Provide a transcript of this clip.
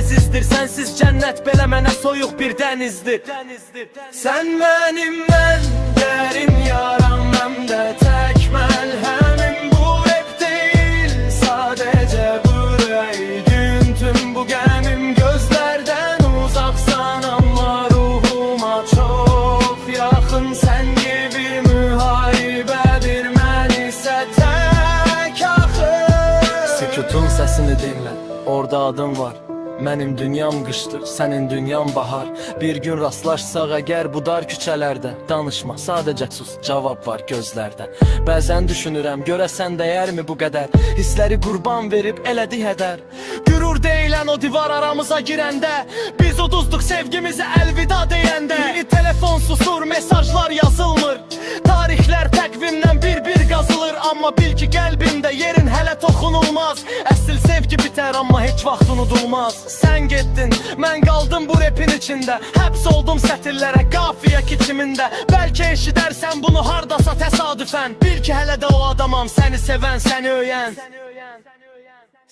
əzizdir. Sənsiz cənnət belə mənə soyuq bir dənizdir. Sən mənim mən dərin yaram, həm də tək məlhəmim. Bu rap deyil, sadəcə ürəkdin tüm bu qəmim. Gözlərdən uzaqsan amma ruhuma çox yaxın. Sən gibi müharibədir, mən isə tək axır. Sükutun səsini dinlə, orada adım var. Mənim dünyam qışdır, sənin dünyan bahar. Bir gün rastlaşsaq əgər bu dar küçələrdə, danışma, sadəcə sus, cavab var gözlərdə. Bəzən düşünürəm, görəsən dəyərmi bu qədər? Hissləri qurban verib elədi hədər. Gürür deyilən o divar aramıza girəndə, biz uduzduq sevgimizi əlvida deyəndə. Telefon susur, mesajlar yazılmır, tarixlər təqvimdən bir-bir qazılır. Amma bil ki qəlbimdə yerin hələ toxunulmaz. Əsl sevgi bitər amma heç vaxt unudulmaz. Sən getdin, mən qaldım bu rapin içində. Həbs oldum sətirlərə, qafiyə kiçimində. Bəlkə eşidərsən bunu hardasa təsadüfən. Bil ki hələ də o adamam, səni sevən, səni öyən.